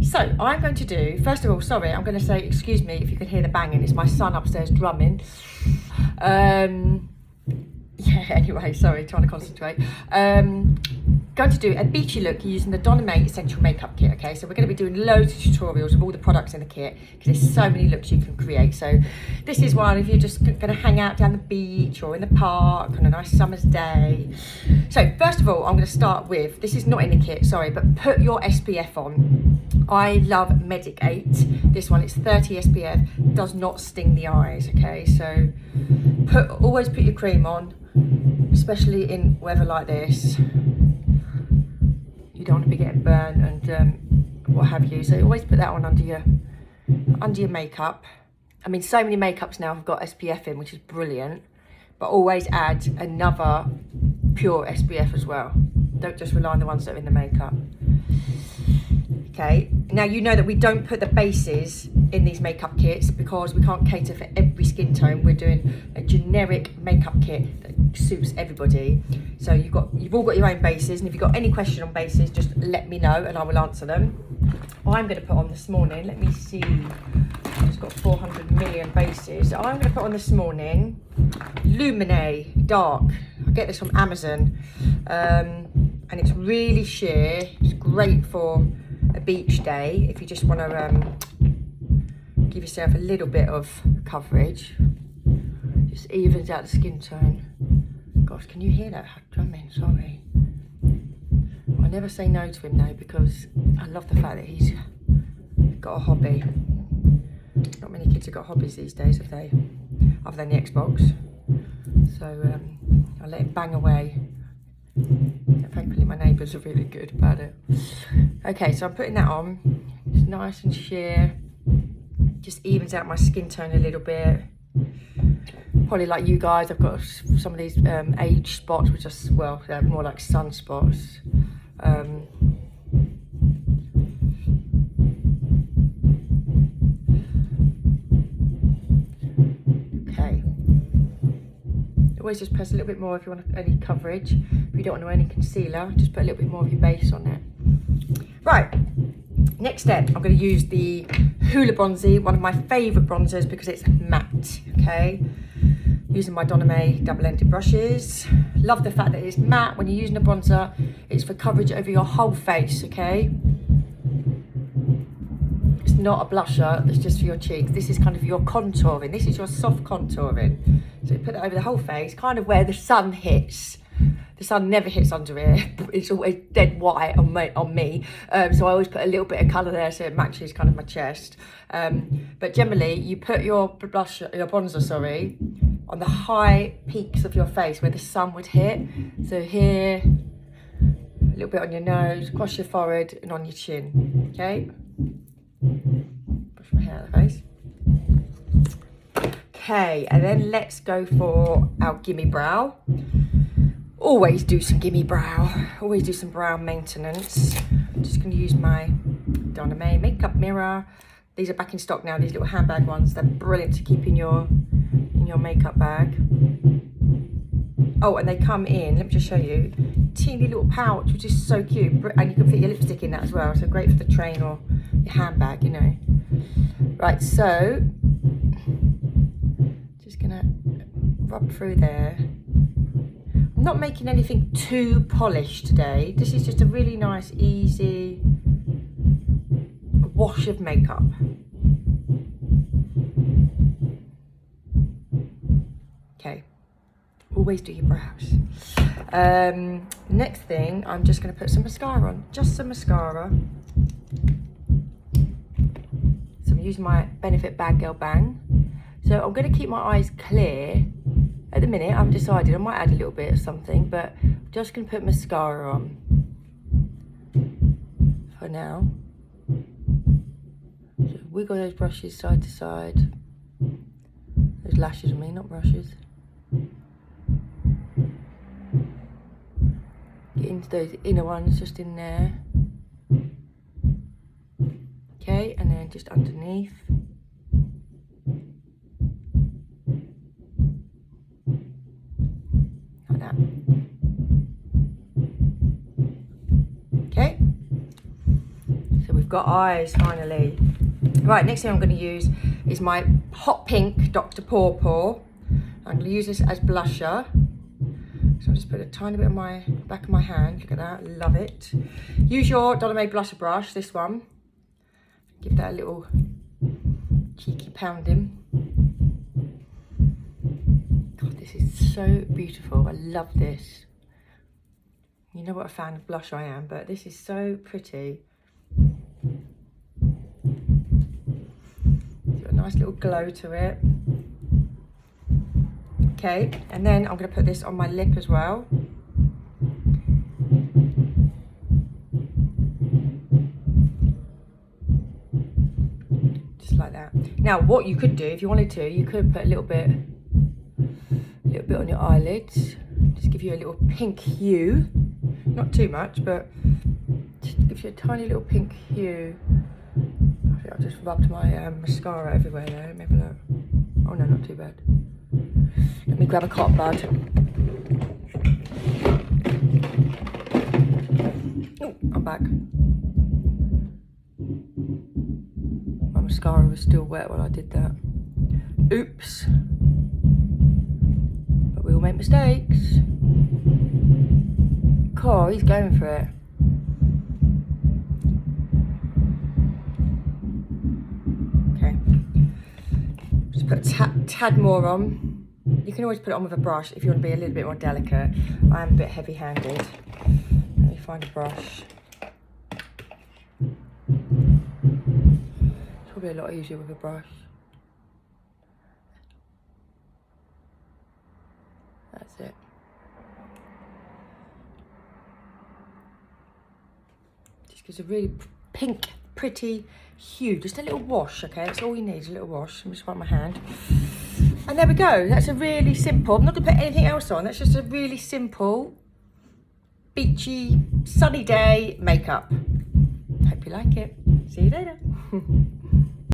So I'm going to do, first of all, sorry, I'm going to say, excuse me if you can hear the banging, it's my son upstairs drumming. Yeah, anyway, sorry, trying to concentrate. Going to do a beachy look using the Donna May Essential Makeup Kit, okay? So we're going to be doing loads of tutorials of all the products in the kit because there's so many looks you can create. So this is one if you're just going to hang out down the beach or in the park on a nice summer's day. So first of all, I'm going to start with, this is not in the kit, sorry, but put your SPF on. I love Medic 8. This one, it's 30 SPF, does not sting the eyes, okay? So always put your cream on, especially in weather like this. You don't want to be getting burnt and what have you. So always put that on under your makeup. I mean, so many makeups now have got SPF in, which is brilliant. But always add another pure SPF as well. Don't just rely on the ones that are in the makeup. Okay, now you know that we don't put the bases in these makeup kits because we can't cater for every skin tone. We're doing a generic makeup kit that suits everybody. So you've all got your own bases, and if you've got any question on bases, just let me know and I will answer them. I'm going to put on this morning, let me see, I've just got 400 million bases. I'm going to put on this morning Luminaire Dark. I get this from Amazon, and it's really sheer. It's great for a beach day if you just want to give yourself a little bit of coverage. Just evens out the skin tone. Gosh, can you hear that drumming? Sorry. I never say no to him though because I love the fact that he's got a hobby. Not many kids have got hobbies these days, have they? Other than the Xbox. So I let him bang away. Thankfully my neighbours are really good about it. Okay, so I'm putting that on. It's nice and sheer. Just evens out my skin tone a little bit. Probably like you guys, I've got some of these age spots, which are, well, they're more like sunspots. Okay. Always just press a little bit more if you want any coverage. If you don't want any concealer, just put a little bit more of your base on it. Right, next step, I'm going to use the Hula Bronzy, one of my favourite bronzers because it's matte, okay? Using my Donna May double-ended brushes. Love the fact that it's matte. When you're using a bronzer, it's for coverage over your whole face, okay? It's not a blusher, it's just for your cheeks. This is kind of your contouring. This is your soft contouring. So you put it over the whole face, kind of where the sun hits. The sun never hits under here. It's always dead white on me. So I always put a little bit of colour there so it matches kind of my chest. But generally, you put your bronzer, sorry, on the high peaks of your face where the sun would hit. So here, a little bit on your nose, across your forehead and on your chin, okay? Brush my hair out of the face. Okay, and then let's go for our GimMe Brow. Always do some GimMe Brow, always do some brow maintenance. I'm just going to use my Donna May makeup mirror. These are back in stock now, these little handbag ones. They're brilliant to keep in your makeup bag. Oh, and they come in, let me just show you, teeny little pouch, which is so cute. And you can fit your lipstick in that as well, so great for the train or your handbag, you know. Right, so, just going to rub through there. I'm not making anything too polished today. This is just a really nice, easy wash of makeup. Okay, always do your brows. Next thing, I'm just going to put some mascara on. Just some mascara. So I'm using my Benefit Bad Girl Bang. So I'm going to keep my eyes clear. At the minute, I've decided I might add a little bit of something, but I'm just going to put mascara on for now. So wiggle those brushes side to side. Those lashes, I mean, not brushes. Get into those inner ones just in there. Okay, and then just underneath. Like that. Okay. So we've we've got eyes finally. Right, next thing I'm going to use is my hot pink Dr. Pawpaw. I'm going to use this as blusher. So I'll just put a tiny bit on my back of my hand. Look at that, love it. Use your Donna May blusher brush, this one. Give that a little cheeky pounding. God, this is so beautiful. I love this. You know what a fan of blush I am, but this is so pretty. It's got a nice little glow to it. Okay, and then I'm going to put this on my lip as well. Just like that. Now, what you could do, if you wanted to, you could put a little bit on your eyelids. Just give you a little pink hue. Not too much, but just gives you a tiny little pink hue. I think I've just rubbed my mascara everywhere there. Let me have a look. Oh no, not too bad. Let me grab a cotton bud. Oh, I'm back. My mascara was still wet when I did that. Oops. But we all make mistakes. Cool, he's going for it. Okay. Just put a tad more on. You can always put it on with a brush if you want to be a little bit more delicate. I am a bit heavy-handed. Let me find a brush. It's probably a lot easier with a brush. That's it. Just gives a really pink, pretty hue. Just a little wash, okay? That's all you need, a little wash. Let me just wipe my hand. And there we go. That's a really simple, I'm not going to put anything else on. That's just a really simple, beachy, sunny day makeup. Hope you like it. See you later.